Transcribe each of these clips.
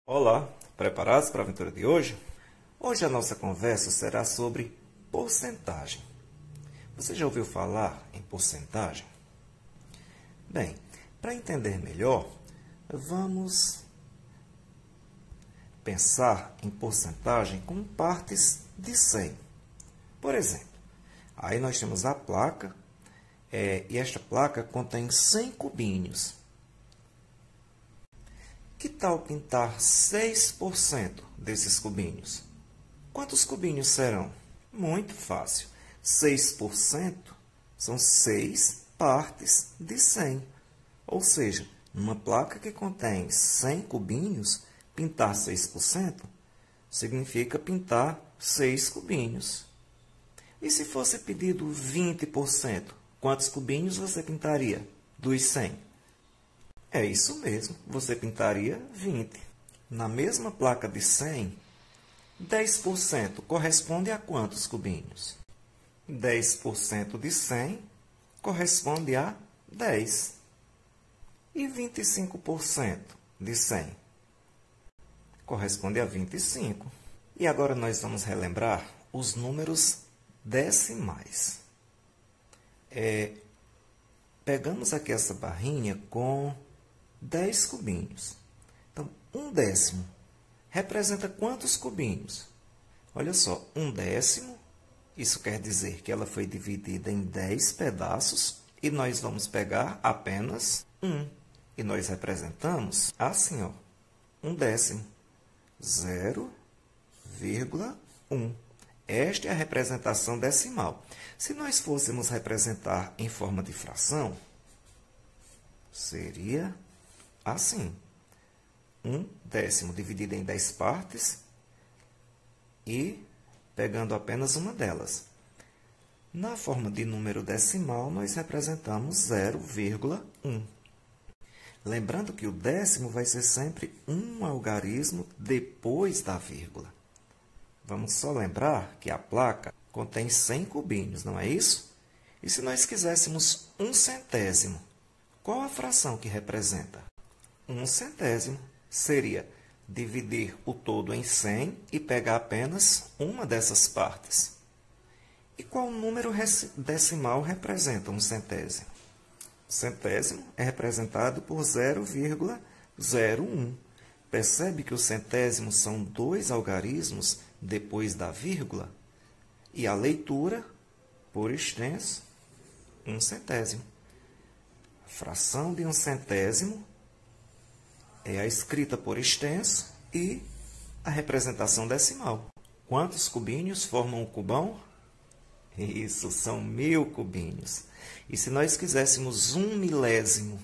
Olá, preparados para a aventura de hoje? Hoje a nossa conversa será sobre porcentagem. Você já ouviu falar em porcentagem? Bem, para entender melhor, vamos pensar em porcentagem com partes de 100. Por exemplo, aí nós temos a placa, e esta placa contém 100 cubinhos. Que tal pintar 6% desses cubinhos? Quantos cubinhos serão? Muito fácil. 6% são 6 partes de 100. Ou seja, numa placa que contém 100 cubinhos, pintar 6% significa pintar 6 cubinhos. E se fosse pedido 20%, quantos cubinhos você pintaria dos 100? É isso mesmo, você pintaria 20. Na mesma placa de 100, 10% corresponde a quantos cubinhos? 10% de 100 corresponde a 10. E 25% de 100? Corresponde a 25. E agora nós vamos relembrar os números decimais. Pegamos aqui essa barrinha com 10 cubinhos. Então, 1/10 representa quantos cubinhos? Olha só, 1/10, isso quer dizer que ela foi dividida em 10 pedaços e nós vamos pegar apenas 1. E nós representamos assim, ó, 1/10, 0,1. Esta é a representação decimal. Se nós fôssemos representar em forma de fração, seria assim, 1/10 dividido em 10 partes e pegando apenas uma delas. Na forma de número decimal, nós representamos 0,1. Lembrando que o décimo vai ser sempre um algarismo depois da vírgula. Vamos só lembrar que a placa contém 100 cubinhos, não é isso? E se nós quiséssemos 1/100, qual a fração que representa? 1/100 seria dividir o todo em 100 e pegar apenas uma dessas partes. E qual número decimal representa 1/100? O centésimo é representado por 0,01. Percebe que os centésimos são 2 algarismos depois da vírgula? E a leitura, por extenso, 1/100. A fração de 1/100 é a escrita por extenso e a representação decimal. Quantos cubinhos formam o cubão? Isso, são 1000 cubinhos. E se nós quiséssemos 1/1000,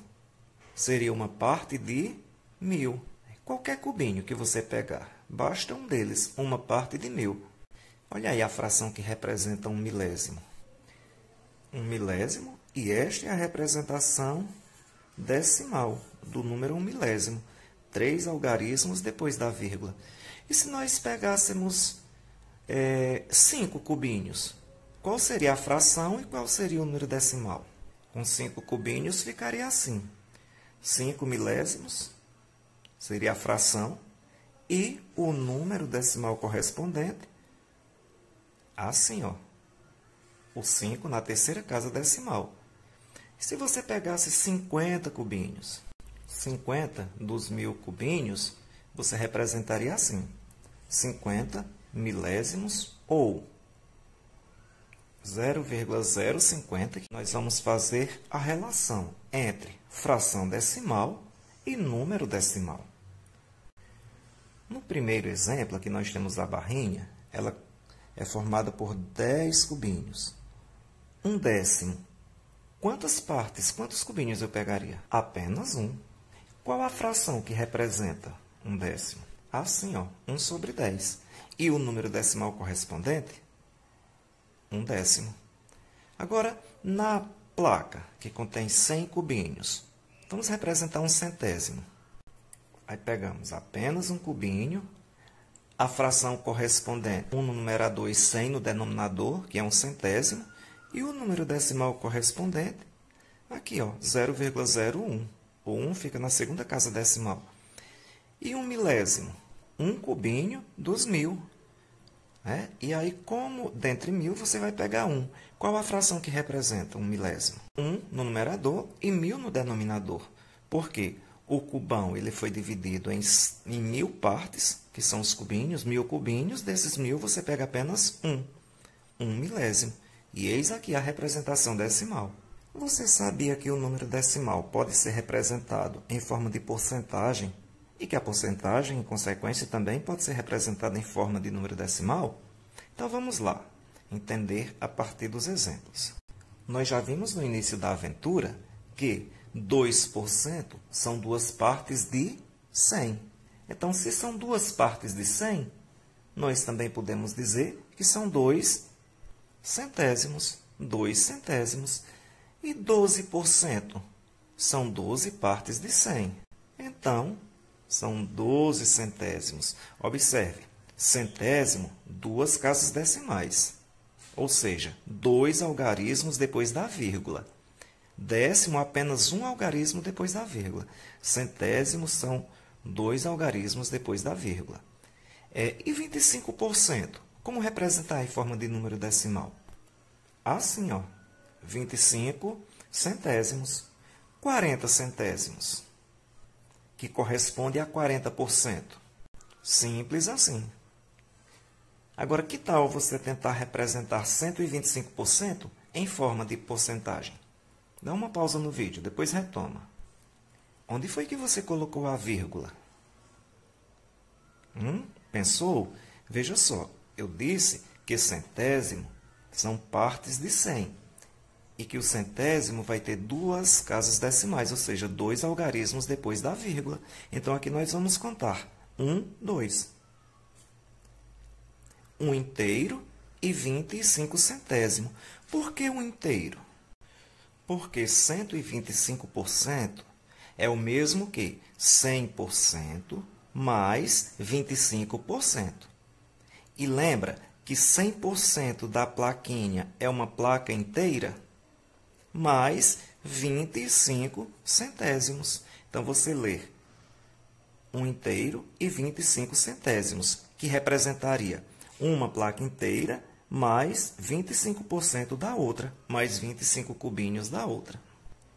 seria uma parte de 1000. Qualquer cubinho que você pegar, basta um deles, uma parte de 1000. Olha aí a fração que representa 1/1000. 1/1000, e esta é a representação decimal do número 1/1000. 3 algarismos depois da vírgula. E se nós pegássemos 5 cubinhos, qual seria a fração e qual seria o número decimal? Com 5 cubinhos ficaria assim. 5 milésimos seria a fração e o número decimal correspondente, assim, ó, o 5 na terceira casa decimal. E se você pegasse 50 cubinhos, 50 dos 1000 cubinhos, você representaria assim, 50 milésimos ou 0,050, que nós vamos fazer a relação entre fração decimal e número decimal. No primeiro exemplo, aqui nós temos a barrinha, ela é formada por 10 cubinhos. 1/10. Quantas partes, quantos cubinhos eu pegaria? Apenas 1. Qual a fração que representa 1/10? Assim, ó, 1/10. E o número decimal correspondente? 1/10. Agora, na placa, que contém 100 cubinhos, vamos representar 1/100. Aí pegamos apenas um cubinho, a fração correspondente, 1 no numerador e 100 no denominador, que é 1/100, e o número decimal correspondente, aqui, ó, 0,01. O 1 fica na segunda casa decimal. E 1 milésimo? 1 cubinho dos 1000. E aí, como dentre 1000, você vai pegar 1. Qual a fração que representa 1 milésimo? 1 no numerador e 1000 no denominador. Por quê? O cubão ele foi dividido em 1000 partes, que são os cubinhos, 1000 cubinhos. Desses 1000, você pega apenas 1. 1 milésimo. E eis aqui a representação decimal. Você sabia que o número decimal pode ser representado em forma de porcentagem e que a porcentagem, em consequência, também pode ser representada em forma de número decimal? Então, vamos lá, entender a partir dos exemplos. Nós já vimos no início da aventura que 2% são 2 partes de 100. Então, se são 2 partes de 100, nós também podemos dizer que são 2 centésimos. 2 centésimos. E 12% são 12 partes de 100. Então, são 12 centésimos. Observe, centésimo, 2 casas decimais. Ou seja, 2 algarismos depois da vírgula. Décimo, apenas 1 algarismo depois da vírgula. Centésimo são 2 algarismos depois da vírgula. E 25%? Como representar em forma de número decimal? Assim, ó. 25 centésimos. 40 centésimos, que corresponde a 40%. Simples assim. Agora, que tal você tentar representar 125% em forma de porcentagem? Dá uma pausa no vídeo, depois retoma. Onde foi que você colocou a vírgula? Pensou? Veja só, eu disse que centésimo são partes de 100 e que o centésimo vai ter 2 casas decimais, ou seja, 2 algarismos depois da vírgula. Então, aqui nós vamos contar 1, 2. 1 inteiro e 25 centésimo. Por que 1 inteiro? Porque 125% é o mesmo que 100% mais 25%. E lembra que 100% da plaquinha é uma placa inteira mais 25 centésimos. Então, você lê 1 inteiro e 25 centésimos, que representaria uma placa inteira mais 25% da outra, mais 25 cubinhos da outra.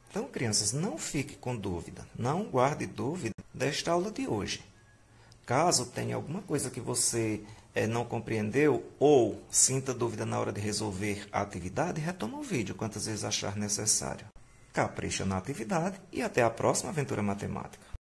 Então, crianças, não fique com dúvida, não guarde dúvida desta aula de hoje. Caso tenha alguma coisa que você não compreendeu ou sinta dúvida na hora de resolver a atividade, retoma o vídeo quantas vezes achar necessário. Capricha na atividade e até a próxima aventura matemática.